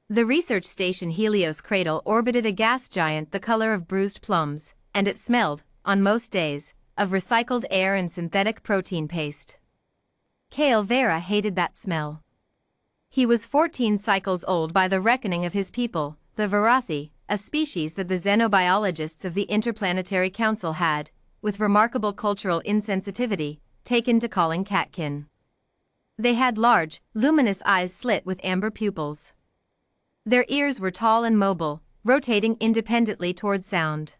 The research station Helios cradle orbited a gas giant the color of bruised plums, and it smelled, on most days, of recycled air and synthetic protein paste. Kale Vera hated that smell. He was 14 cycles old by the reckoning of his people, the Varathi, a species that the xenobiologists of the Interplanetary Council had, with remarkable cultural insensitivity, taken to calling catkin. They had large, luminous eyes slit with amber pupils. Their ears were tall and mobile, rotating independently toward sound.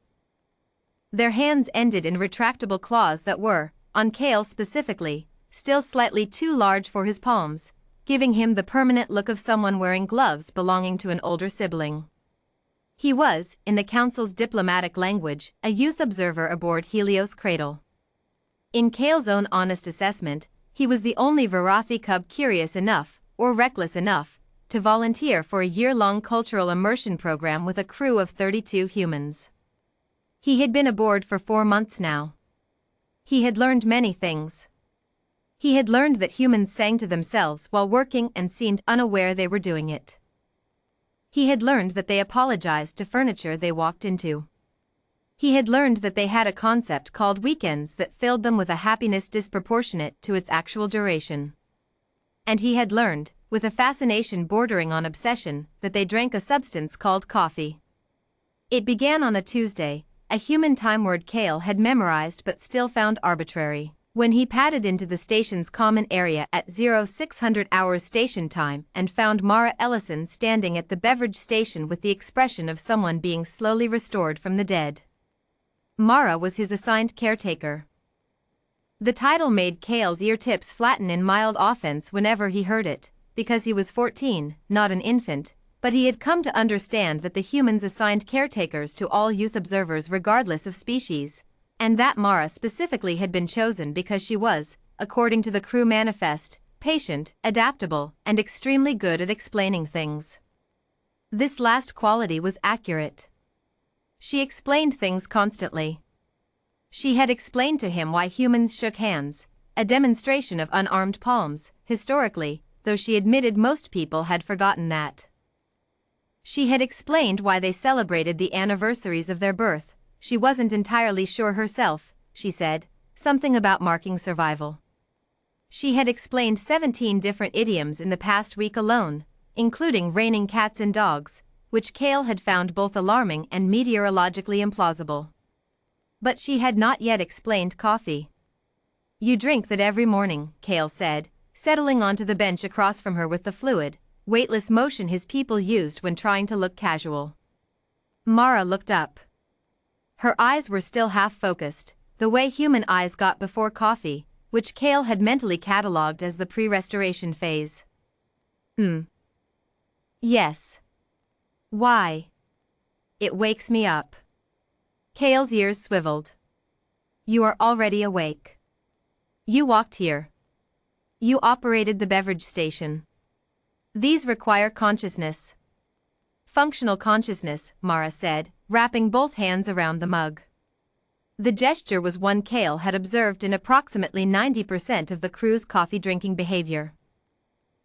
Their hands ended in retractable claws that were, on Kale specifically, still slightly too large for his palms, giving him the permanent look of someone wearing gloves belonging to an older sibling. He was, in the Council's diplomatic language, a youth observer aboard Helios Cradle. In Kale's own honest assessment, he was the only Varathi cub curious enough, or reckless enough, to volunteer for a year-long cultural immersion program with a crew of 32 humans. He had been aboard for 4 months now. He had learned many things. He had learned that humans sang to themselves while working and seemed unaware they were doing it. He had learned that they apologized to furniture they walked into. He had learned that they had a concept called weekends that filled them with a happiness disproportionate to its actual duration. And he had learned, with a fascination bordering on obsession, that they drank a substance called coffee. It began on a Tuesday, a human time word Kale had memorized but still found arbitrary, when he padded into the station's common area at 0600 hours station time and found Mara Ellison standing at the beverage station with the expression of someone being slowly restored from the dead. Mara was his assigned caretaker. The title made Kale's ear tips flatten in mild offense whenever he heard it, because he was 14, not an infant, but he had come to understand that the humans assigned caretakers to all youth observers regardless of species, and that Mara specifically had been chosen because she was, according to the crew manifest, patient, adaptable, and extremely good at explaining things. This last quality was accurate. She explained things constantly. She had explained to him why humans shook hands, a demonstration of unarmed palms, historically, though she admitted most people had forgotten that. She had explained why they celebrated the anniversaries of their birth. She wasn't entirely sure herself, she said, something about marking survival. She had explained 17 different idioms in the past week alone, including raining cats and dogs, which Kale had found both alarming and meteorologically implausible. But she had not yet explained coffee. You drink that every morning, Kale said, settling onto the bench across from her with the fluid, weightless motion his people used when trying to look casual. Mara looked up. Her eyes were still half-focused, the way human eyes got before coffee, which Kale had mentally catalogued as the pre-restoration phase. Yes. Why? It wakes me up. Kale's ears swiveled. You are already awake. You walked here. You operated the beverage station. These require consciousness. Functional consciousness, Mara said, wrapping both hands around the mug. The gesture was one Kale had observed in approximately 90% of the crew's coffee-drinking behavior.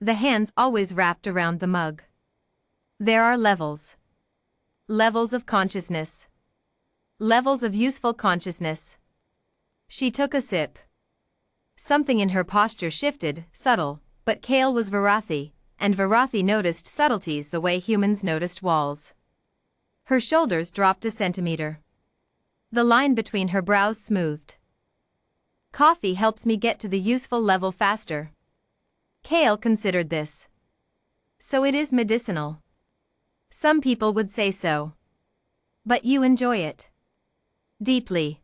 The hands always wrapped around the mug. There are levels. Levels of consciousness. Levels of useful consciousness. She took a sip. Something in her posture shifted, subtle, but Kale was Varathi, and Varathi noticed subtleties the way humans noticed walls. Her shoulders dropped a centimeter. The line between her brows smoothed. Coffee helps me get to the useful level faster. Kale considered this. So it is medicinal. Some people would say so. But you enjoy it. Deeply.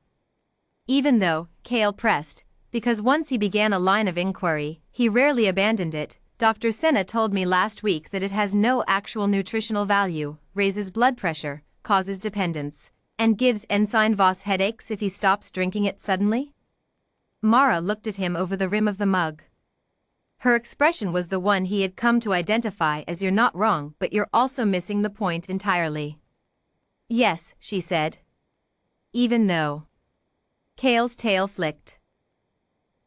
Even though, Kale pressed, because once he began a line of inquiry, he rarely abandoned it. Dr. Senna told me last week that it has no actual nutritional value, raises blood pressure, causes dependence, and gives Ensign Voss headaches if he stops drinking it suddenly? Mara looked at him over the rim of the mug. Her expression was the one he had come to identify as "You're not wrong, but you're also missing the point entirely." Yes, she said. Even though. Kale's tail flicked.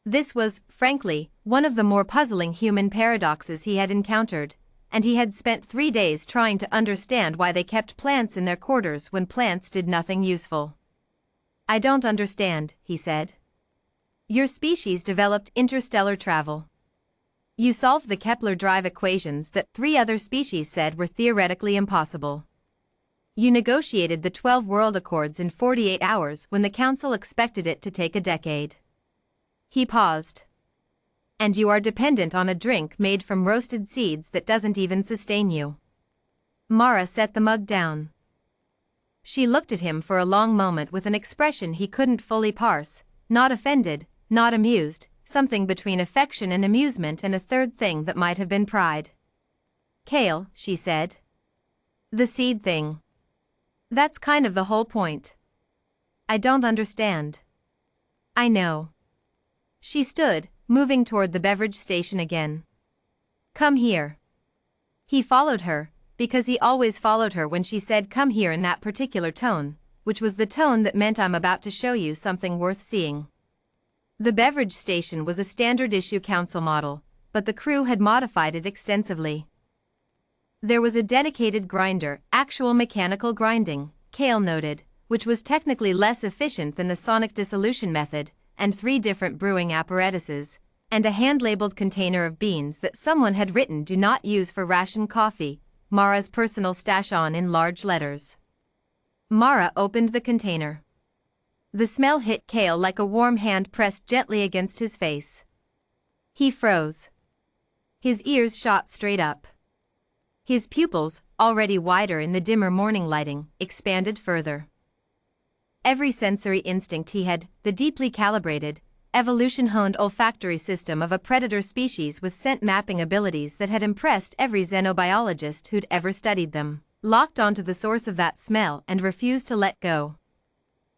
This was, frankly, one of the more puzzling human paradoxes he had encountered. and he had spent 3 days trying to understand why they kept plants in their quarters when plants did nothing useful. "I don't understand," he said. "Your species developed interstellar travel. You solved the Kepler drive equations that 3 other species said were theoretically impossible. You negotiated the 12 World Accords in 48 hours when the Council expected it to take a decade." He paused. "And you are dependent on a drink made from roasted seeds that doesn't even sustain you." Mara set the mug down. She looked at him for a long moment with an expression he couldn't fully parse, not offended, not amused, something between affection and amusement and a third thing that might have been pride. "Kale," she said. "The seed thing. That's kind of the whole point." "I don't understand." "I know." She stood, moving toward the beverage station again. "Come here." He followed her, because he always followed her when she said "come here" in that particular tone, which was the tone that meant "I'm about to show you something worth seeing." The beverage station was a standard-issue council model, but the crew had modified it extensively. There was a dedicated grinder, actual mechanical grinding, Kale noted, which was technically less efficient than the sonic dissolution method, and 3 different brewing apparatuses, and a hand-labeled container of beans that someone had written "do not use for ration coffee," Mara's personal stash on in large letters. Mara opened the container. The smell hit Kale like a warm hand pressed gently against his face. He froze. His ears shot straight up. His pupils, already wider in the dimmer morning lighting, expanded further. Every sensory instinct he had, the deeply calibrated, evolution-honed olfactory system of a predator species with scent mapping abilities that had impressed every xenobiologist who'd ever studied them, locked onto the source of that smell and refused to let go.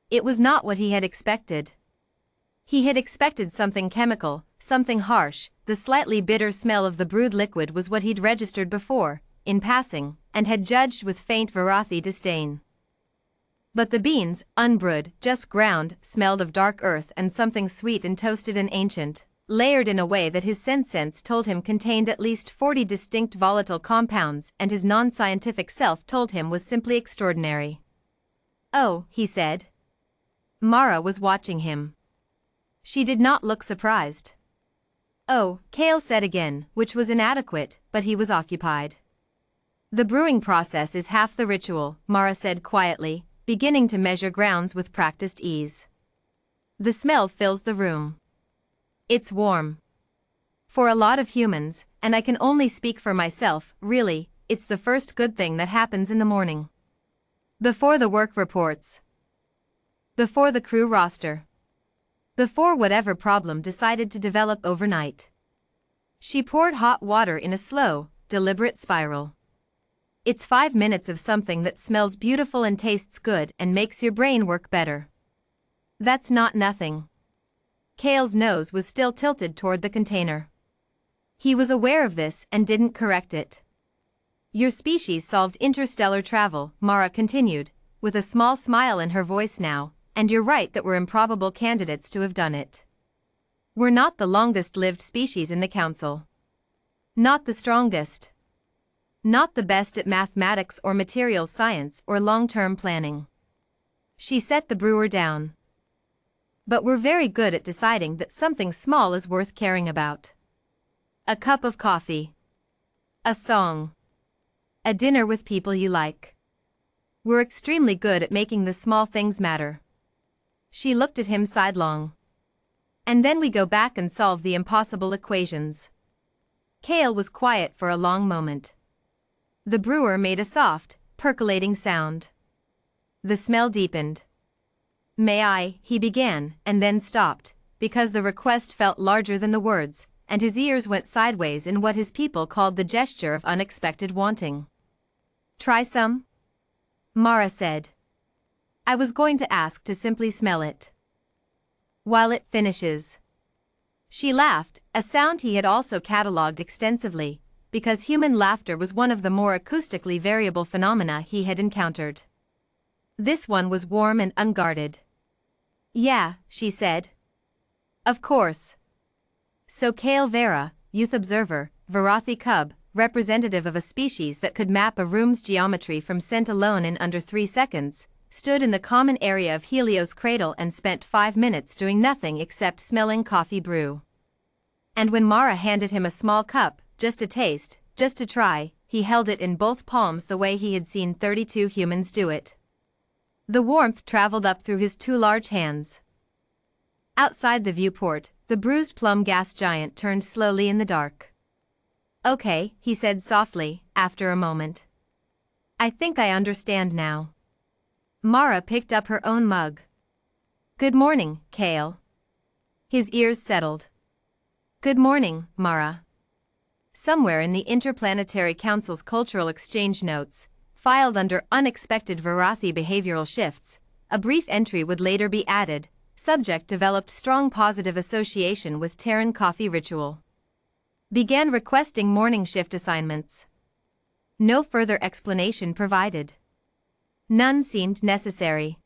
It was not what he had expected. He had expected something chemical, something harsh. The slightly bitter smell of the brewed liquid was what he'd registered before, in passing, and had judged with faint Varathi disdain. But the beans, unbrewed, just ground, smelled of dark earth and something sweet and toasted and ancient, layered in a way that his sense told him contained at least 40 distinct volatile compounds, and his non-scientific self told him was simply extraordinary. "Oh," he said. Mara was watching him. She did not look surprised. "Oh," Kale said again, which was inadequate, but he was occupied. "The brewing process is half the ritual," Mara said quietly, beginning to measure grounds with practiced ease. "The smell fills the room. It's warm. For a lot of humans, and I can only speak for myself, really, it's the first good thing that happens in the morning. Before the work reports. Before the crew roster. Before whatever problem decided to develop overnight." She poured hot water in a slow, deliberate spiral. "It's 5 minutes of something that smells beautiful and tastes good and makes your brain work better. That's not nothing." Kale's nose was still tilted toward the container. He was aware of this and didn't correct it. "Your species solved interstellar travel," Mara continued, with a small smile in her voice now, "and you're right that we're improbable candidates to have done it. We're not the longest-lived species in the Council. Not the strongest. Not the best at mathematics or materials science or long-term planning." She set the brewer down. "But we're very good at deciding that something small is worth caring about. A cup of coffee. A song. A dinner with people you like. We're extremely good at making the small things matter." She looked at him sidelong. "And then we go back and solve the impossible equations." Kale was quiet for a long moment. The brewer made a soft, percolating sound. The smell deepened. "May I," he began, and then stopped, because the request felt larger than the words, and his ears went sideways in what his people called the gesture of unexpected wanting. "Try some?" Mara said. "I was going to ask to simply smell it. While it finishes." She laughed, a sound he had also catalogued extensively, because human laughter was one of the more acoustically variable phenomena he had encountered. This one was warm and unguarded. "Yeah," she said. "Of course. So Kale Vera, youth observer, Varathi cub, representative of a species that could map a room's geometry from scent alone in under 3 seconds, stood in the common area of Helios' cradle and spent 5 minutes doing nothing except smelling coffee brew. And when Mara handed him a small cup, just a taste, just to try, he held it in both palms the way he had seen 32 humans do it. The warmth traveled up through his 2 large hands. Outside the viewport, the bruised plum gas giant turned slowly in the dark. "Okay," he said softly, after a moment. "I think I understand now." Mara picked up her own mug. "Good morning, Kale." His ears settled. "Good morning, Mara." Somewhere in the Interplanetary Council's cultural exchange notes, filed under unexpected Varathi behavioral shifts, a brief entry would later be added. Subject developed strong positive association with Terran coffee ritual. Began requesting morning shift assignments. No further explanation provided. None seemed necessary.